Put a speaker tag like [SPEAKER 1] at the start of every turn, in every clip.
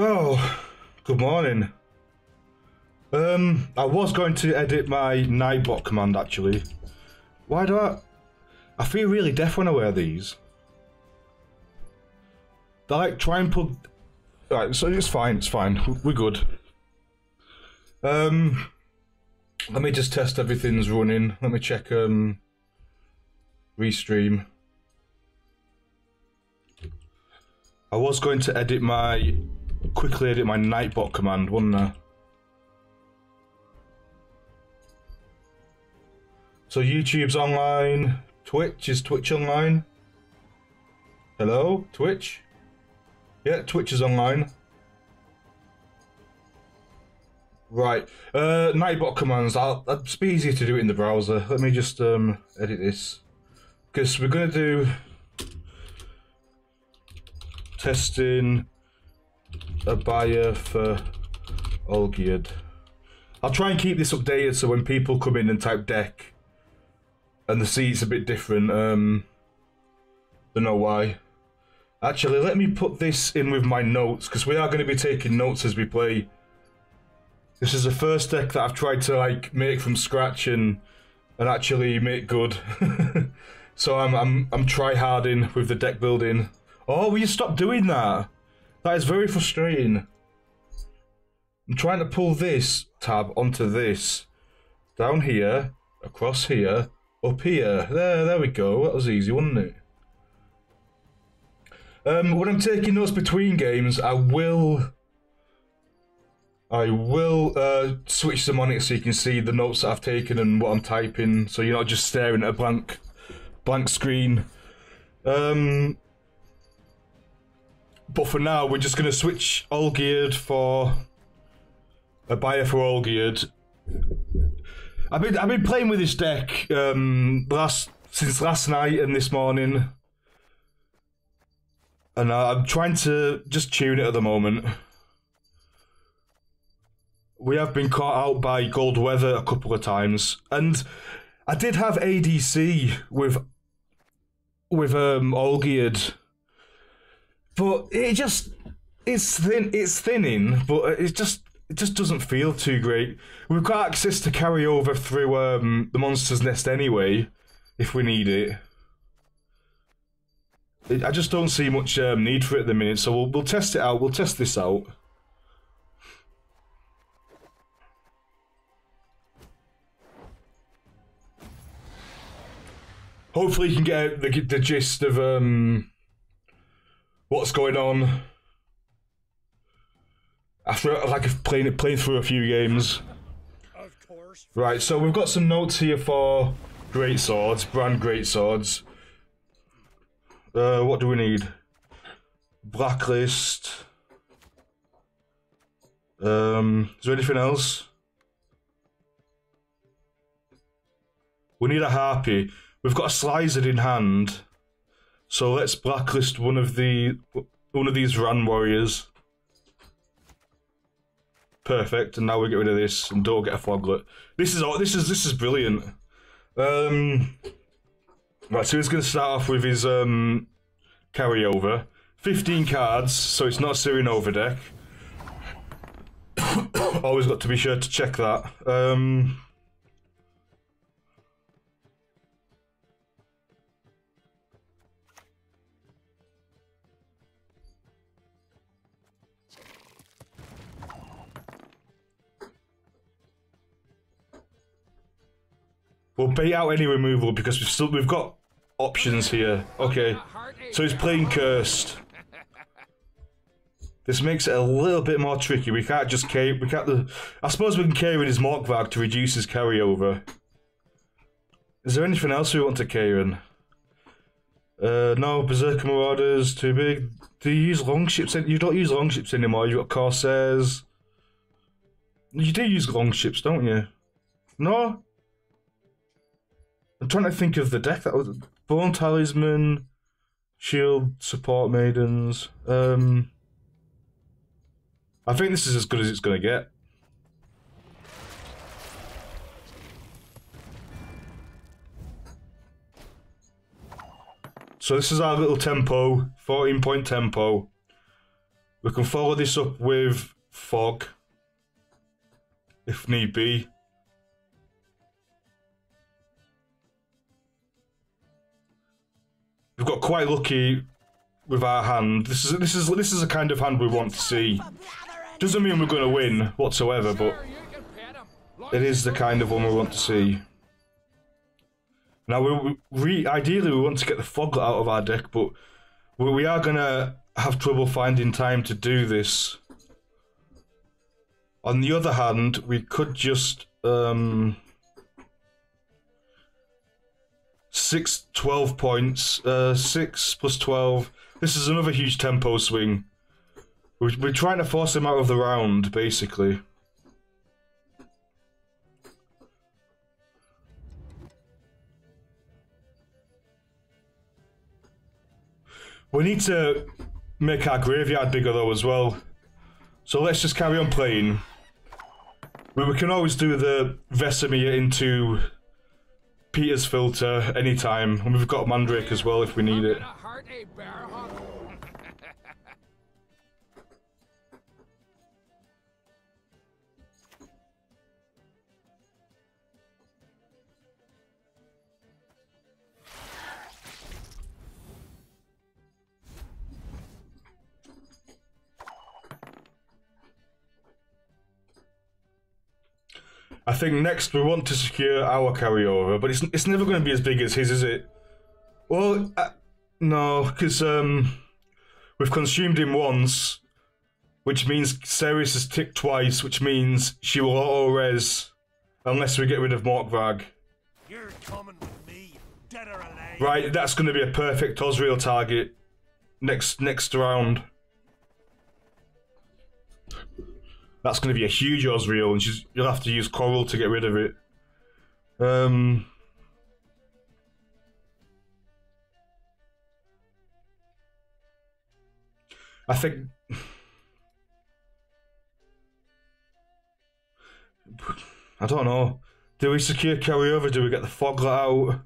[SPEAKER 1] Oh, good morning. I was going to edit my Nightbot command actually. Why do I feel really deaf when I wear these. They like try and put. Right, so it's fine, we're good. Let me just test everything's running. Let me check restream. I was going to quickly edit my Nightbot command, wasn't I? So YouTube's online. Is Twitch online? Hello, Twitch? Yeah, Twitch is online. Right, Nightbot commands. It's easier to do it in the browser. Let me just edit this. Because we're gonna do testing a buyer for Olgierd. I'll try and keep this updated so when people come in and type deck and they see it's a bit different, they know why. Actually, let me put this in with my notes, because we are going to be taking notes as we play. This is the first deck that I've tried to like make from scratch and actually make good. So I'm try-harding with the deck building. Oh, will you stop doing that? That is very frustrating. I'm trying to pull this tab onto this. Down here, across here, up here. There we go. That was easy, wasn't it? When I'm taking notes between games, I will switch the monitor so you can see the notes that I've taken and what I'm typing, so you're not just staring at a blank screen. But for now, we're just going to switch Olgierd for a buyer for Olgierd. I've been playing with this deck since last night and this morning, and I'm trying to just tune it at the moment. We have been caught out by Gold Weather a couple of times, and I did have ADC with Olgierd, but it's thinning, but it just doesn't feel too great. We've got access to carry over through the Monster's Nest anyway, if we need it. I just don't see much need for it at the minute, so we'll test it out. We'll test this out. Hopefully you can get the gist of what's going on after like playing through a few games.
[SPEAKER 2] Of course.
[SPEAKER 1] Right, so we've got some notes here for greatswords, brand greatswords. What do we need? Blacklist. Is there anything else? We need a harpy. We've got a Slizer in hand, so let's blacklist one of these Ran warriors. Perfect, and now we get rid of this and don't get a Foglet. This is brilliant. Right, so he's going to start off with his carryover. 15 cards, so it's not a Sirenova deck. Always got to be sure to check that. We'll bait out any removal because we've got options here. Okay, so he's playing Cursed. This makes it a little bit more tricky. We can't just I suppose we can carry in his Morkvarg to reduce his carryover. Is there anything else we want to carry in? No, Berserker Marauders too big. Do you use longships? You don't use longships anymore. You've got Corsairs. You do use longships, don't you? No. I'm trying to think of the deck that was Bone Talisman, Shield, Support Maidens. I think this is as good as it's gonna get. So this is our little tempo, 14-point tempo. We can follow this up with fog, if need be. We've got quite lucky with our hand. This is a kind of hand we want to see. Doesn't mean we're going to win whatsoever, but it is the kind of one we want to see. Now, ideally we want to get the foglet out of our deck, but we are going to have trouble finding time to do this. On the other hand, we could just 12 points, 6 plus 12. This is another huge tempo swing. We're trying to force him out of the round, basically. We need to make our graveyard bigger though as well. So let's just carry on playing. We can always do the Vesemir into Peter's filter anytime. And we've got Mandrake as well if we need it. I think next we want to secure our carryover, but it's never going to be as big as his, is it? Well, no, because we've consumed him once, which means Ceres has ticked twice, which means she will auto-res unless we get rid of Morkvarg.
[SPEAKER 2] You're coming with me, dead or alive.
[SPEAKER 1] Right, that's going to be a perfect Osriel target next round. That's going to be a huge Osriel, and you'll have to use Coral to get rid of it. I think... I don't know. Do we secure carryover? Do we get the Foglet out?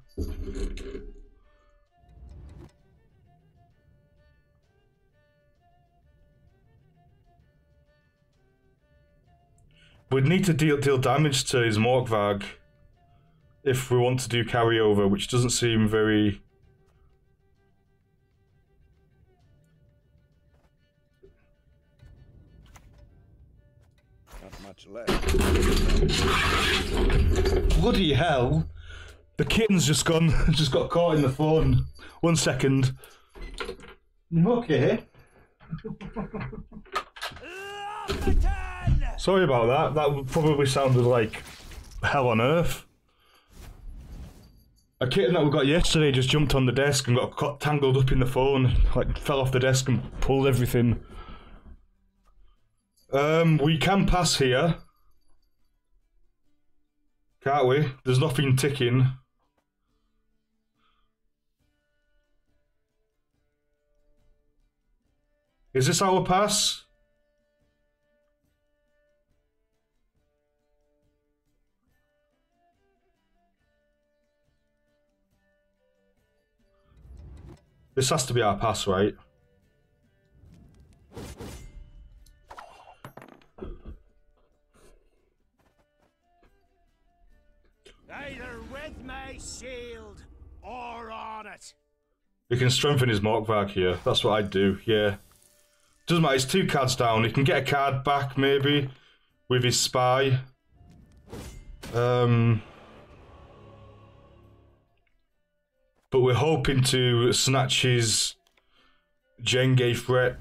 [SPEAKER 1] We'd need to deal damage to his Morkvarg if we want to do carryover, which doesn't seem very...
[SPEAKER 2] Not much left.
[SPEAKER 1] Bloody hell! The kitten's just got caught in the phone. 1 second. Okay. Sorry about that. That probably sounded like hell on earth. A kitten that we got yesterday just jumped on the desk and got tangled up in the phone. Like, fell off the desk and pulled everything. We can pass here. Can't we? There's nothing ticking. Is this our pass? This has to be our pass, right?
[SPEAKER 2] Either with my shield or on it.
[SPEAKER 1] We can strengthen his Morkvarg here. That's what I'd do, yeah. Doesn't matter, it's 2 cards down. He can get a card back, maybe, with his spy. But we're hoping to snatch his Jenge threat.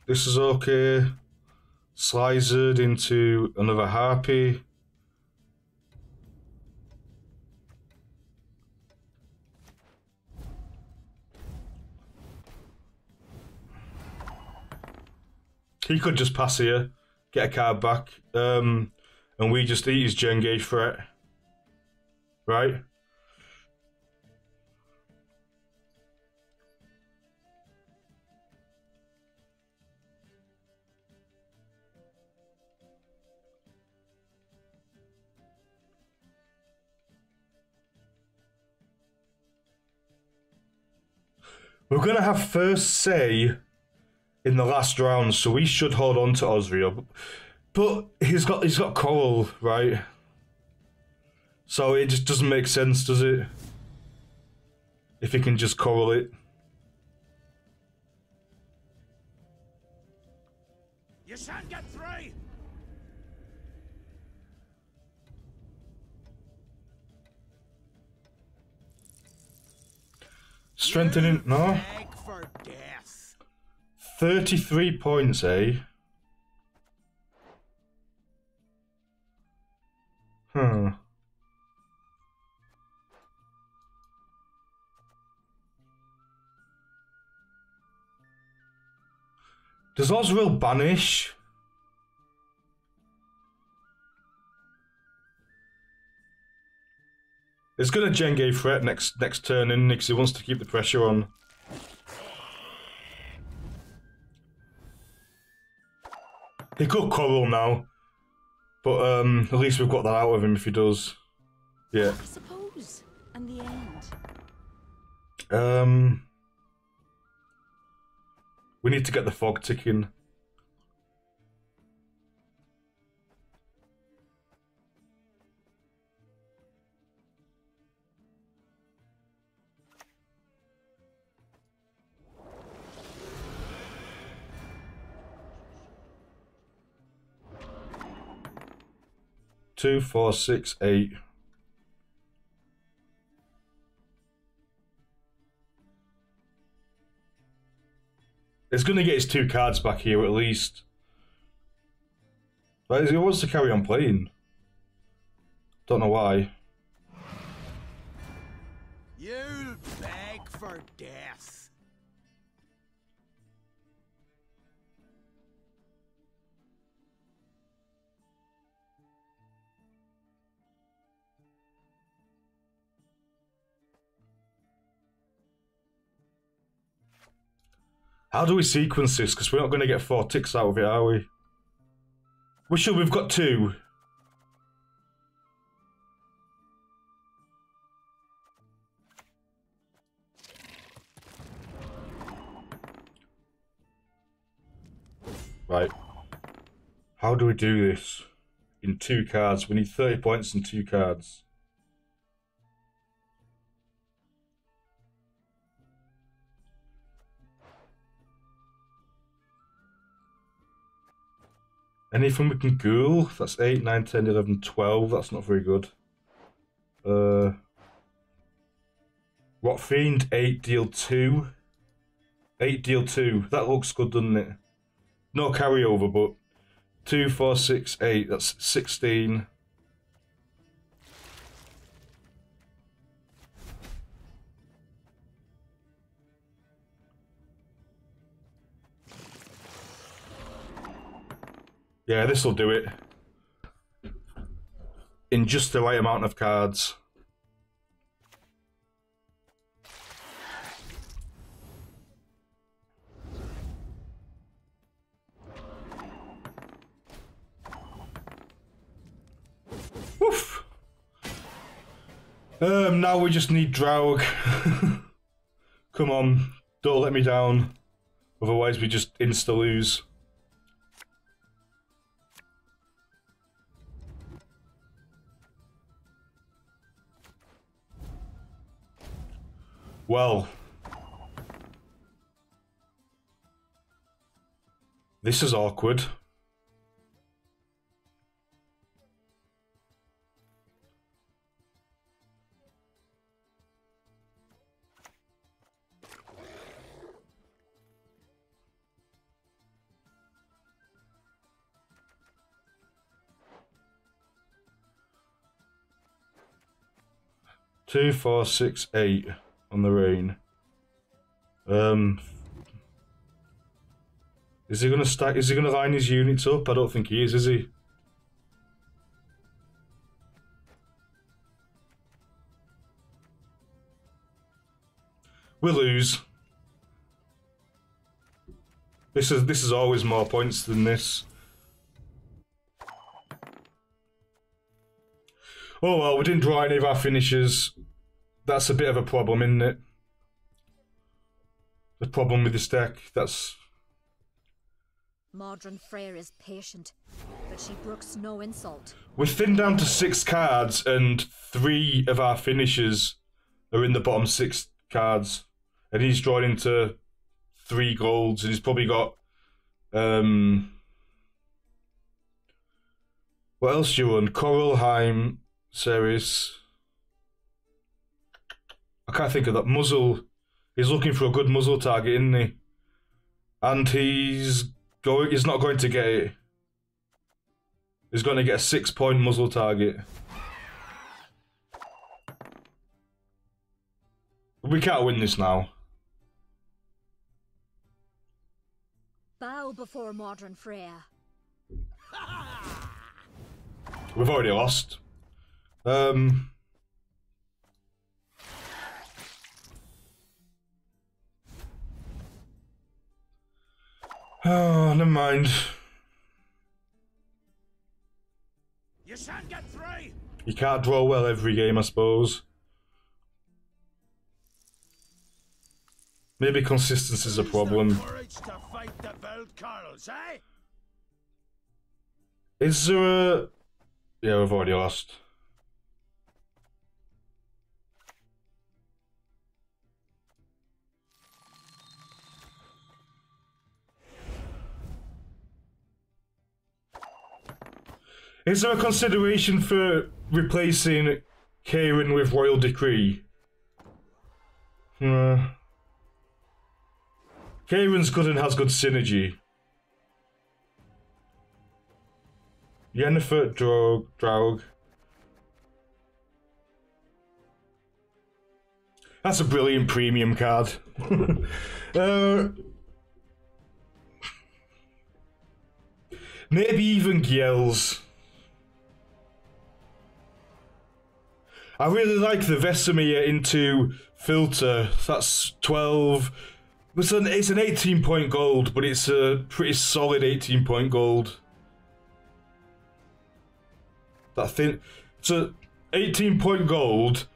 [SPEAKER 1] This is okay. Slizered into another Harpy. He could just pass here, get a card back, and we just eat his Jenge threat. Right? We're going to have first say in the last round, so we should hold on to Osriel. But he's got coral, right? So it just doesn't make sense, does it? If he can just coral it.
[SPEAKER 2] You shan't get through.
[SPEAKER 1] Strengthening, no.
[SPEAKER 2] Beg for death.
[SPEAKER 1] 33 points, eh? Huh. Does Osriel banish? It's gonna Jenge threat next turn in because he wants to keep the pressure on. He could coral now, but at least we've got that out of him if he does. Yeah.
[SPEAKER 3] I suppose. And the end.
[SPEAKER 1] We need to get the fog ticking. Two, 4, 6, 8. It's going to get his 2 cards back here at least. But he wants to carry on playing. Don't know why.
[SPEAKER 2] You'll beg for death.
[SPEAKER 1] How do we sequence this? Because we're not going to get 4 ticks out of it, are we? We should. We've got 2. Right. How do we do this? In 2 cards. We need 30 points and 2 cards. Anything we can ghoul? That's 8, 9, 10, 11, 12. That's not very good. What Fiend? 8 deal 2. 8 deal 2. That looks good, doesn't it? No carryover, but 2, 4, 6, 8. That's 16. Yeah, this will do it. In just the right amount of cards. Woof! Now we just need Draug. Come on, don't let me down. Otherwise we just insta-lose. Well, this is awkward. Two, 4, 6, 8 on the rain. Is he gonna stack? Is he gonna line his units up? I don't think he is he? We lose. This is always more points than this. Oh well, we didn't draw any of our finishes. That's a bit of a problem, isn't it? problem with this deck. That's...
[SPEAKER 4] Modern Freyr is patient, but she brooks no insult.
[SPEAKER 1] We're thin down to 6 cards, and 3 of our finishers are in the bottom 6 cards. And he's drawn into 3 golds, and he's probably got... what else do you run? Coralheim, Ceres. I can't think of that. Muzzle. He's looking for a good muzzle target, isn't he? And he's not going to get it. He's going to get a 6-point muzzle target. We can't win this now.
[SPEAKER 4] Bow before modern Freyr.
[SPEAKER 1] We've already lost. Oh, never mind.
[SPEAKER 2] You shan't get through.
[SPEAKER 1] You can't draw well every game, I suppose. Maybe consistency is a problem.
[SPEAKER 2] Courage to fight the belt Carls, eh?
[SPEAKER 1] Is there a... Yeah, we've already lost. Is there a consideration for replacing Kieran with Royal Decree? Kieran's good and has good synergy. Yennefer, Draug. That's a brilliant premium card. Maybe even Gyel's. I really like the Vesemir into filter. That's 12. It's an 18-point gold, but it's a pretty solid 18-point gold. That thin. It's a 18-point gold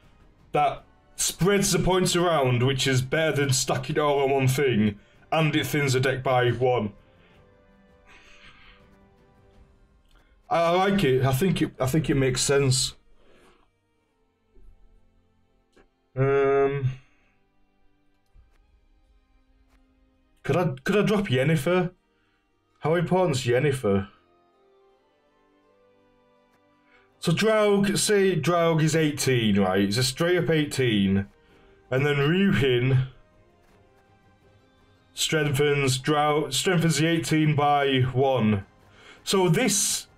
[SPEAKER 1] that spreads the points around, which is better than stacking it all on one thing, and it thins the deck by 1. I like it. I think it makes sense. Could I drop Yennefer? How important is Yennefer? So Draug, say Draug is 18, right? It's a straight up 18. And then Ryuhin strengthens the 18 by 1. So this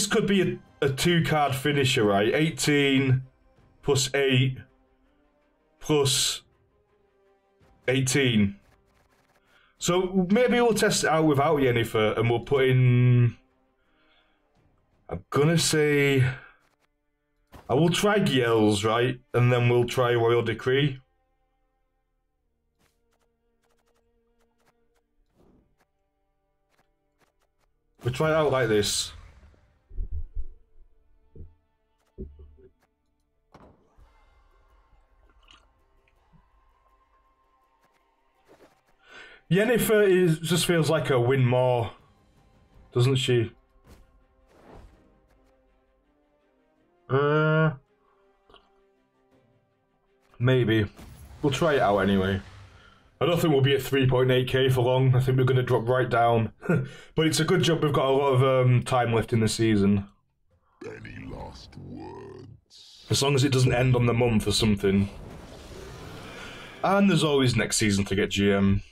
[SPEAKER 1] could be a 2-card finisher, right? 18 plus 8 plus 18. So maybe we'll test it out without Yennefer and we'll put in... I'm gonna say... I will try Gyel's, right? And then we'll try Royal Decree. We'll try it out like this. Yennefer just feels like a win more, doesn't she? Maybe. We'll try it out anyway. I don't think we'll be at 3.8k for long. I think we're going to drop right down. But it's a good job we've got a lot of time left in the season.
[SPEAKER 5] Any last words?
[SPEAKER 1] As long as it doesn't end on the month or something. And there's always next season to get GM.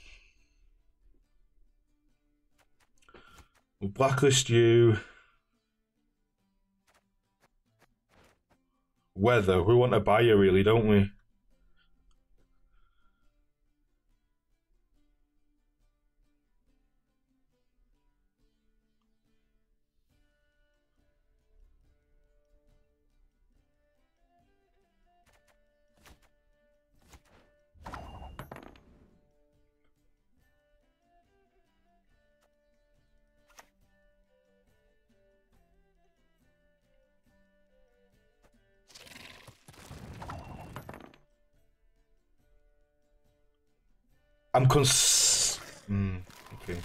[SPEAKER 1] We'll blacklist you. Weather. We want a buyer really, don't we? Okay.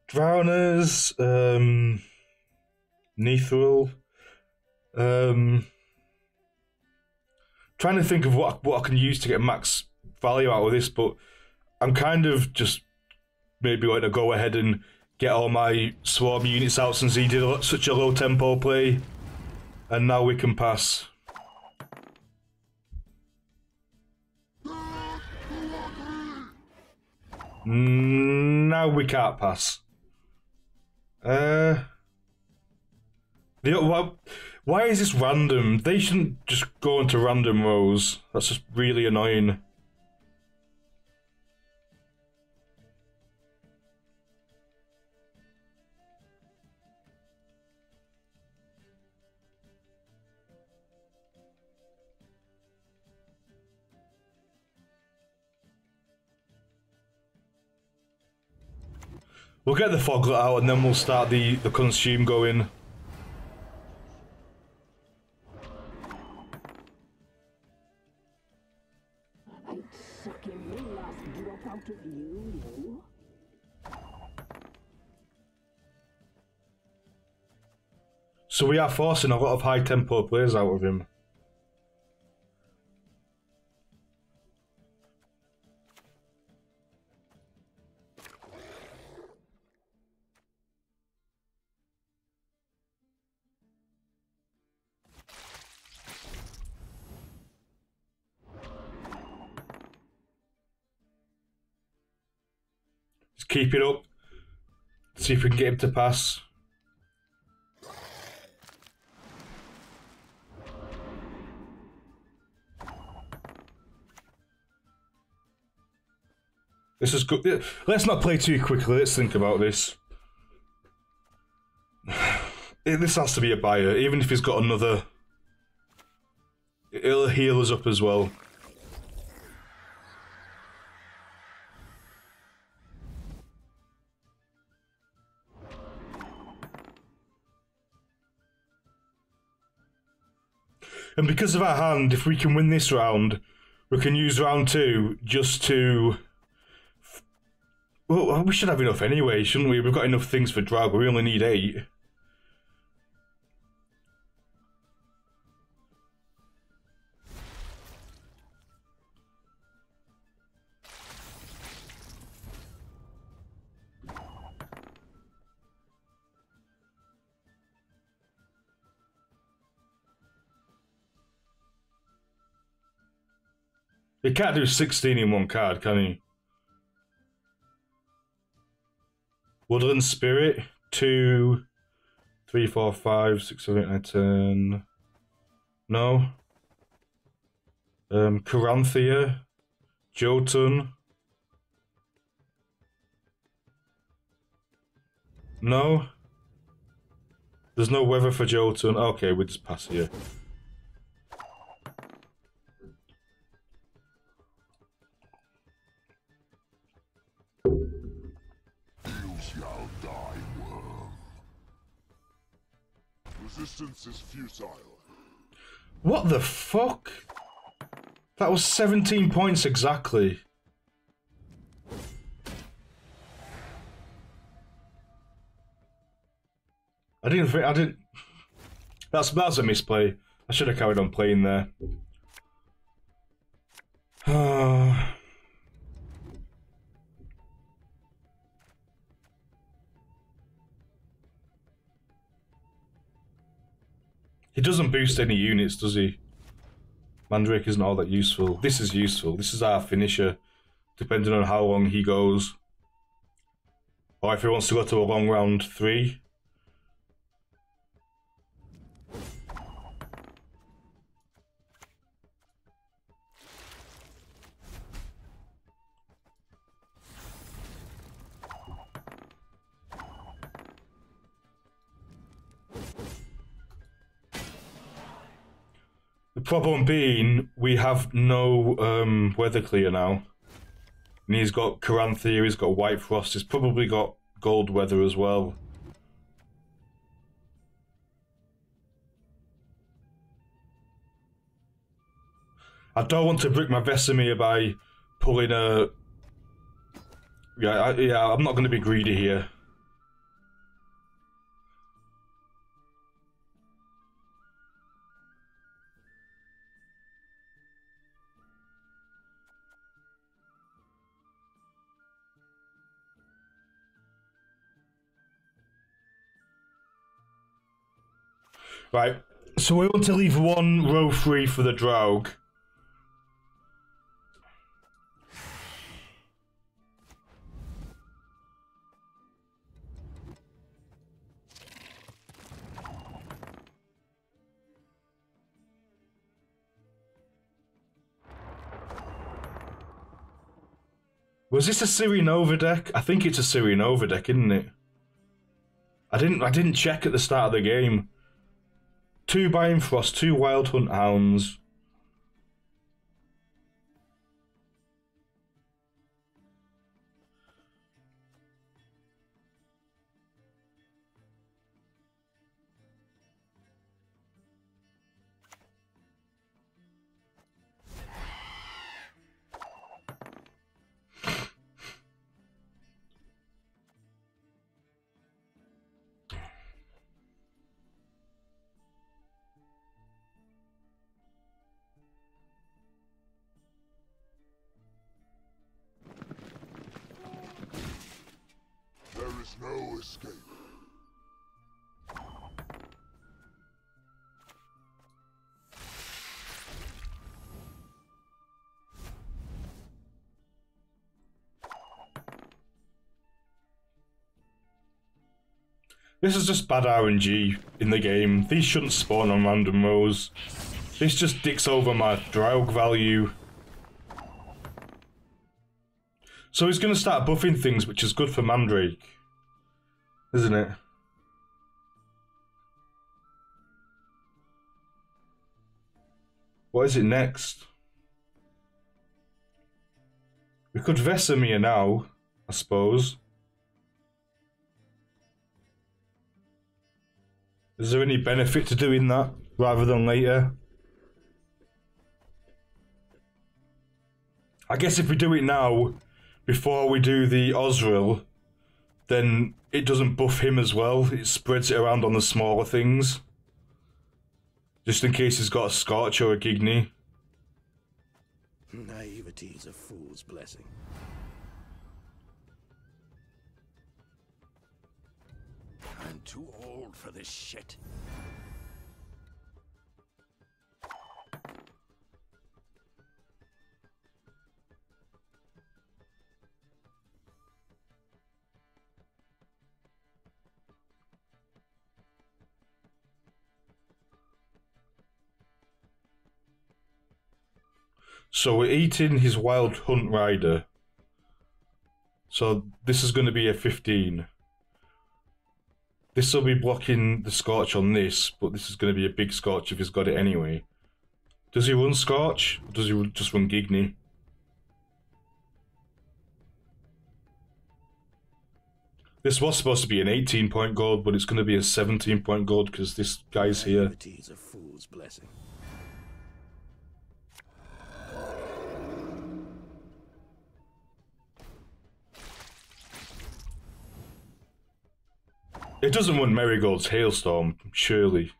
[SPEAKER 1] Drowners, Neutral. Trying to think of what I can use to get max value out of this, but I'm kind of just maybe going to go ahead and get all my swarm units out since he did such a low tempo play, and now we can pass. Now we can't pass. Why is this random? They shouldn't just go into random rows. That's just really annoying. We'll get the foglet out and then we'll start the consume going. So we are forcing a lot of high tempo plays out of him. Just keep it up. See if we can get him to pass. This is good. Let's not play too quickly. Let's think about this. This has to be a buyer, even if he's got another. It'll heal us up as well. And because of our hand, if we can win this round, we can use round 2 just to... Well, we should have enough anyway, shouldn't we? We've got enough things for drag, we only need 8. He can't do 16 in one card, can he? Woodland Spirit, 2, 3, 4, 5, 6, 7, 8, 9, 10. No. Caranthea, Jotun. No. There's no weather for Jotun. Okay, we just pass here.
[SPEAKER 5] Resistance is futile.
[SPEAKER 1] What the fuck? That was 17 points exactly. I didn't. That's a misplay. I should have carried on playing there. He doesn't boost any units, does he? Mandrake isn't all that useful. This is useful. This is our finisher, depending on how long he goes. Or if he wants to go to a long round 3. The problem being, we have no weather clear now. And he's got Caranthea, he's got White Frost, he's probably got Gold Weather as well. I don't want to brick my Vesemir by pulling a... Yeah, I'm not going to be greedy here. Right, so we want to leave one row free for the Draug. Was this a Cyrenova deck? I think it's a Cyrenova deck, isn't it? I didn't check at the start of the game. 2 Biohm Frost, 2 Wild Hunt Hounds.
[SPEAKER 5] There is no escape.
[SPEAKER 1] This is just bad RNG in the game. These shouldn't spawn on random rows. This just dicks over my Draug value. So he's going to start buffing things, which is good for Mandrake. Isn't it? What is it next? We could Vesemir now, I suppose. Is there any benefit to doing that rather than later? I guess if we do it now, before we do the Osril, then it doesn't buff him as well. It spreads it around on the smaller things. Just in case he's got a Scorch or a Gigny.
[SPEAKER 2] Naivety is a fool's blessing. I'm too old for this shit.
[SPEAKER 1] So we're eating his Wild Hunt Rider. So this is going to be a 15. This will be blocking the Scorch on this, but this is going to be a big Scorch if he's got it anyway. Does he run Scorch? Or does he just run Gigny? This was supposed to be an 18-point gold, but it's going to be a 17-point gold because this guy's here.
[SPEAKER 2] Naivety is a fool's blessing.
[SPEAKER 1] It doesn't run Marigold's Hailstorm, surely.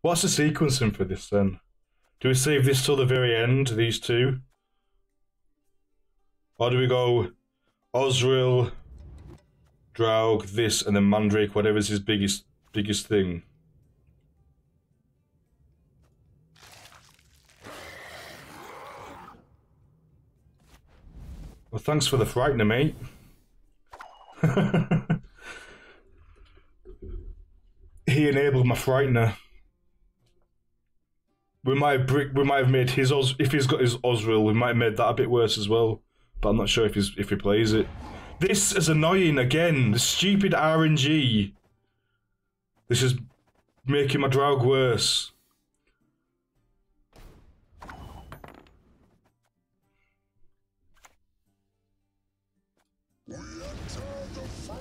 [SPEAKER 1] What's the sequencing for this then? Do we save this till the very end, these two? Or do we go Osril, Draug, this, and then Mandrake, whatever's his biggest thing? Well, thanks for the frightener, mate. He enabled my frightener. we might have made his if he's got his Osriel, we might have made that a bit worse as well. But I'm not sure if he plays it. This is annoying again. The stupid RNG. This is making my Draug worse.
[SPEAKER 5] We enter the fray.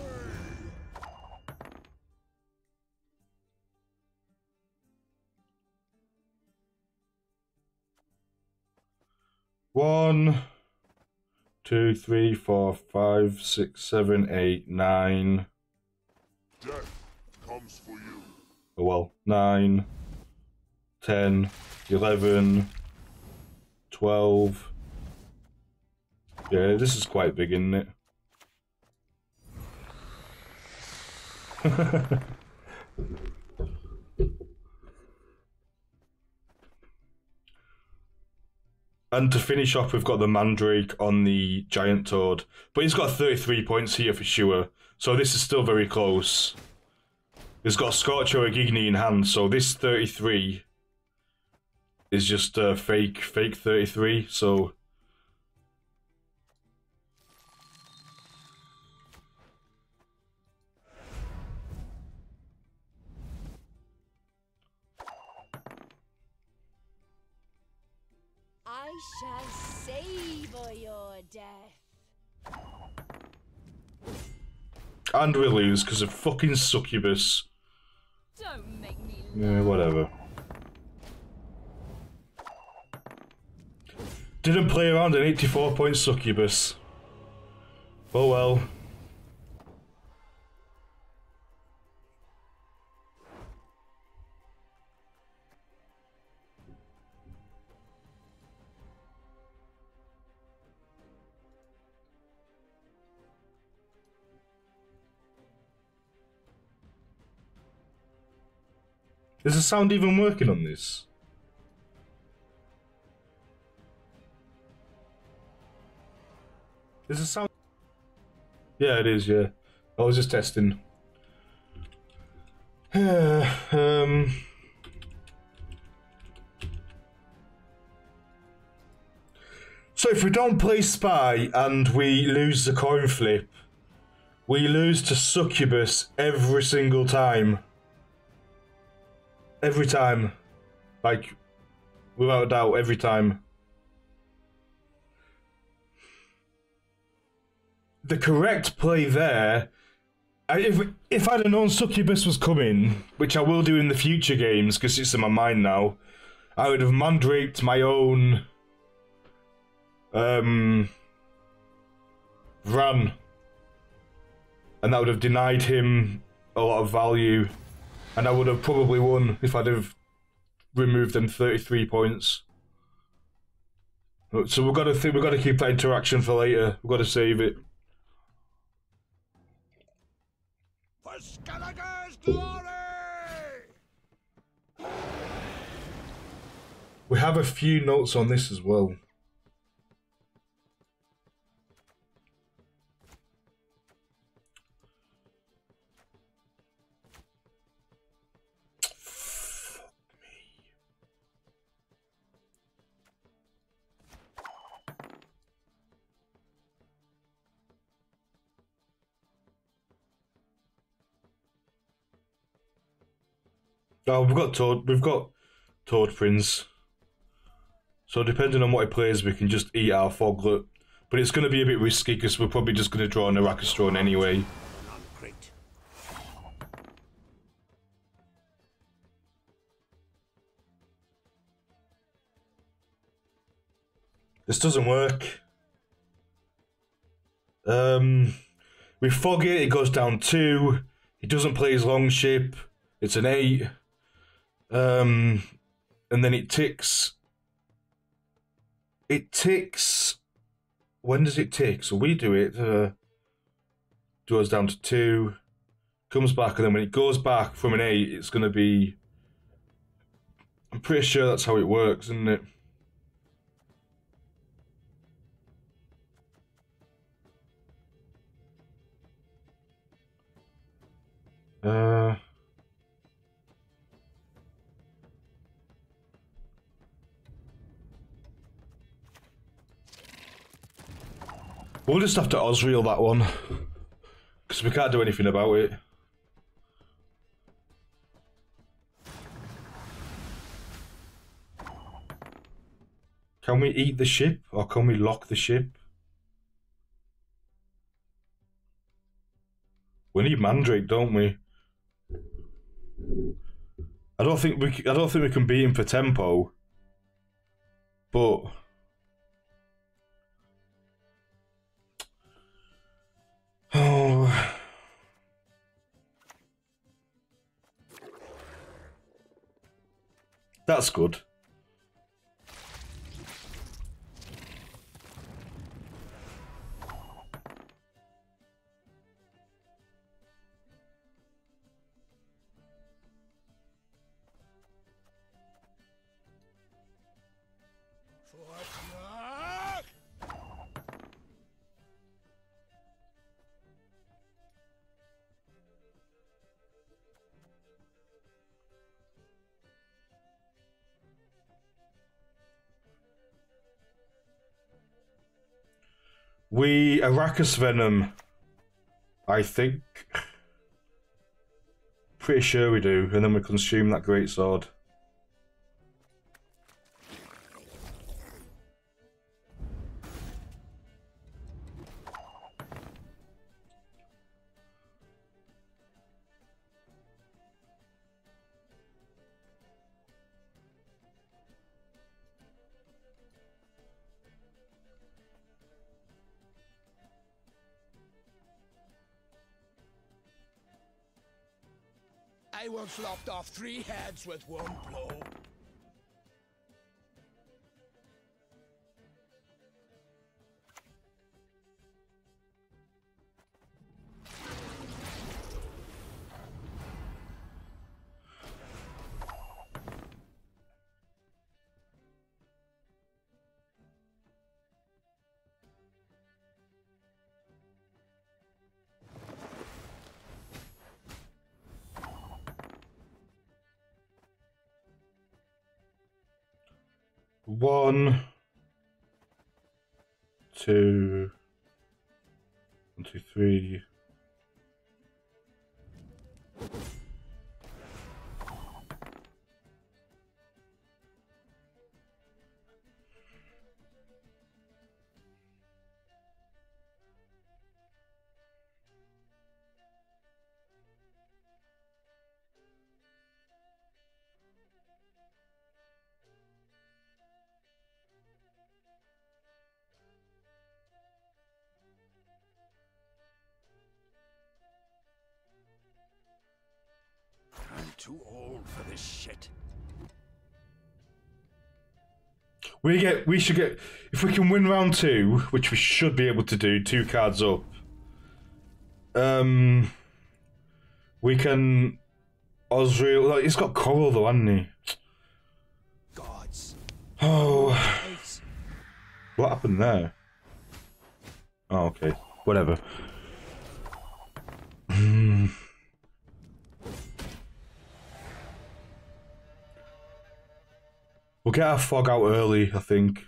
[SPEAKER 1] One, 2, 3, 4, 5, 6, 7, 8, 9.
[SPEAKER 5] Death comes for you.
[SPEAKER 1] Oh well, 9, 10, 11, 12. Yeah, this is quite big, isn't it? And to finish off, we've got the Mandrake on the Giant Toad. But he's got 33 points here for sure. So this is still very close. He's got a Scorcher or Igni in hand, so this 33 is just a fake 33, so...
[SPEAKER 3] I shall savor your death.
[SPEAKER 1] And we lose because of fucking succubus.
[SPEAKER 3] Don't make me
[SPEAKER 1] Yeah, whatever. Didn't play around an 84-point succubus. Oh well. Is the sound even working on this? Is the sound... Yeah, it is, yeah. I was just testing. So if we don't play Spy and we lose the coin flip, we lose to Succubus every single time. Every time. Like, without a doubt, every time. The correct play there... If I'd have known Succubus was coming, which I will do in the future games, because it's in my mind now, I would have mandraked my own... Vran. And that would have denied him a lot of value. And I would have probably won if I'd have removed them 33 points. So we've got to keep that interaction for later. We've got to save it.
[SPEAKER 2] For Skellige's glory!
[SPEAKER 1] We have a few notes on this as well. Oh, we've got Toad Prince. So depending on what he plays, we can just eat our Foglet. But it's going to be a bit risky because we're probably just going to draw an Arachistron anyway.
[SPEAKER 2] Not great.
[SPEAKER 1] This doesn't work. We fog it goes down 2. He doesn't play his Longship. It's an 8. And then it ticks. It ticks. When does it tick? So we do it. Goes down to 2. Comes back, and then when it goes back from an 8, it's going to be... I'm pretty sure that's how it works, isn't it? We'll just have to Osreel that one. Because we can't do anything about it. Can we eat the ship? Or can we lock the ship? We need Mandrake, don't we? I don't think we can beat him for tempo. But oh, that's good. We Arrakis Venom, I think. Pretty sure we do, and then we consume that great sword.
[SPEAKER 2] I once lopped off 3 heads with 1 blow.
[SPEAKER 1] One, two, 1, 2, 3.
[SPEAKER 2] I'm too old for this shit.
[SPEAKER 1] We should get, if we can win round 2, which we should be able to do, 2 cards up. We can Osreel. Like, he's got coral though, hasn't he?
[SPEAKER 2] Gods.
[SPEAKER 1] Oh,
[SPEAKER 2] Ace.
[SPEAKER 1] what happened there? Oh, okay, whatever. We'll get our fog out early, I think.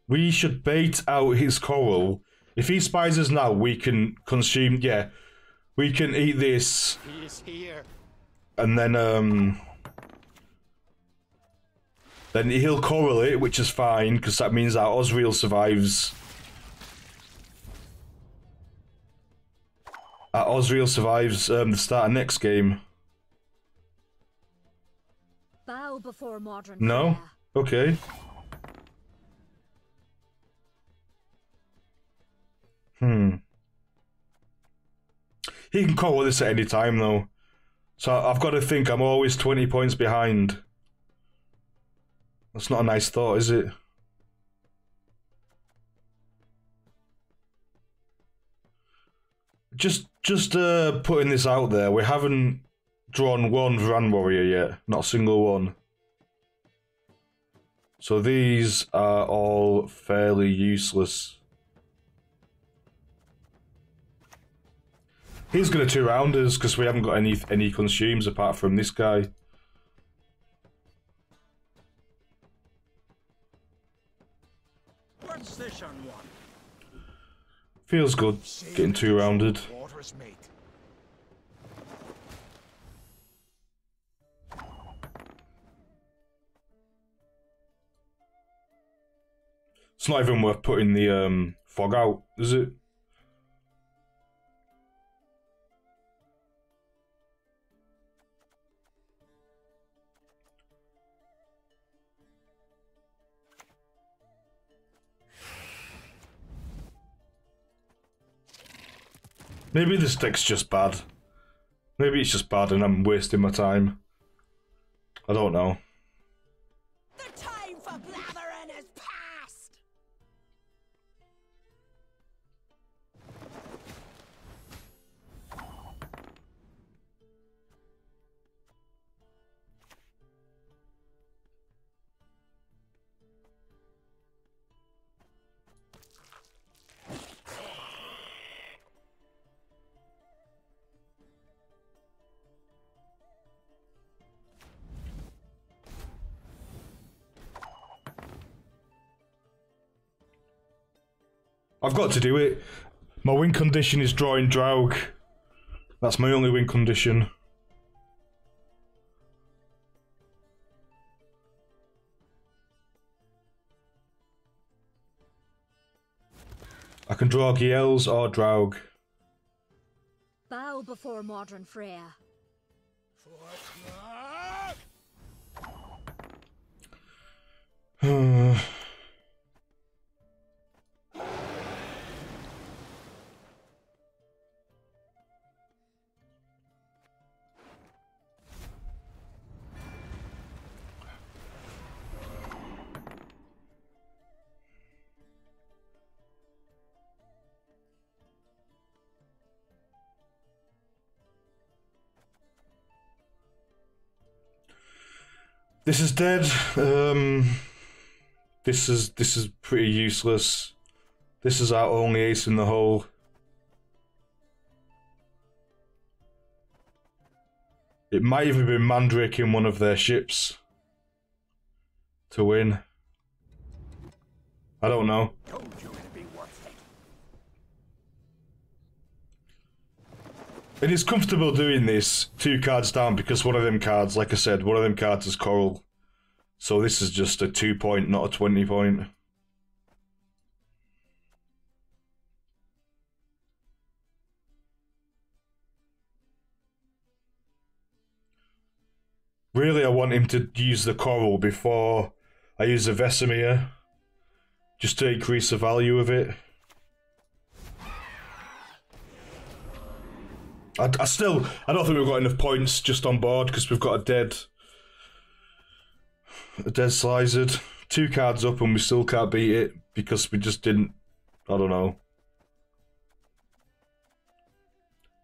[SPEAKER 1] We should bait out his coral. If he spies us now, we can consume, yeah. We can eat this.
[SPEAKER 2] He is here.
[SPEAKER 1] And then he'll coral it, which is fine, because that means that Osreel survives. Osreel survives the start of next game.
[SPEAKER 4] Bow before modern
[SPEAKER 1] No?
[SPEAKER 4] fare.
[SPEAKER 1] Okay. He can coral this at any time, though. So I've got to think I'm always 20 points behind. That's not a nice thought, is it? Just putting this out there, we haven't drawn one Varan Warrior yet. Not a single one. So these are all fairly useless. He's gonna two-round us because we haven't got any consumes apart from this guy.
[SPEAKER 2] What's this on one?
[SPEAKER 1] Feels good getting two-rounded.
[SPEAKER 2] Water's mate.
[SPEAKER 1] It's not even worth putting the fog out, is it? Maybe this deck's just bad. Maybe it's just bad and I'm wasting my time. I don't know.
[SPEAKER 3] The time for blathering is past!
[SPEAKER 1] I've got to do it. My win condition is drawing Draug. That's my only win condition. I can draw Giels or Draug.
[SPEAKER 4] Bow before modern Freya.
[SPEAKER 1] This is dead. This is pretty useless. This is our only ace in the hole. It might even be Mandrake in one of their ships to win. I don't know.
[SPEAKER 2] Told you it'd be worth it.
[SPEAKER 1] It is comfortable doing this 2 cards down because one of them cards, like I said, one of them cards is Coral. So this is just a 2 point, not a 20 point. Really, I want him to use the Coral before I use the Vesemir, just to increase the value of it. I don't think we've got enough points just on board because we've got a dead Slizzard. 2 cards up and we still can't beat it because we just didn't, I don't know.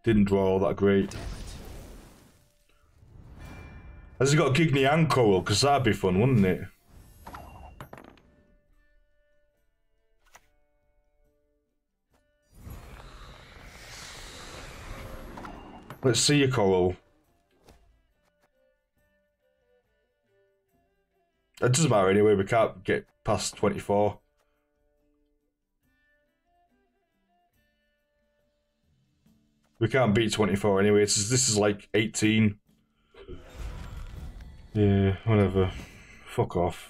[SPEAKER 1] Didn't draw all that great. Has he got Gigny and Coral? Because that'd be fun, wouldn't it? Let's see your Coral. It doesn't matter anyway, we can't get past 24. We can't beat 24 anyway, this is like 18. Yeah, whatever. Fuck off.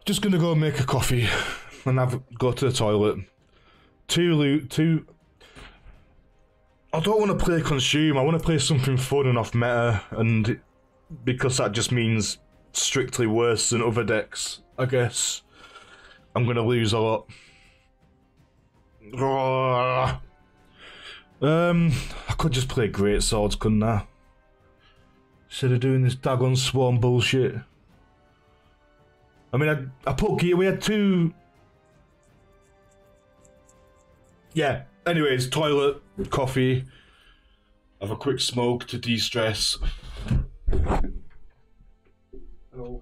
[SPEAKER 1] Just gonna go make a coffee and go to the toilet. I don't want to play consume. I want to play something fun and off meta, and because that just means strictly worse than other decks, I guess. I'm gonna lose a lot. I could just play Great Swords, couldn't I? Instead of doing this Dagon Swarm bullshit. I mean, I put gear. We had two. Yeah. Anyways, toilet, coffee. Have a quick smoke to de-stress. Hello.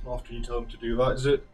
[SPEAKER 1] After you tell him to do that, is it?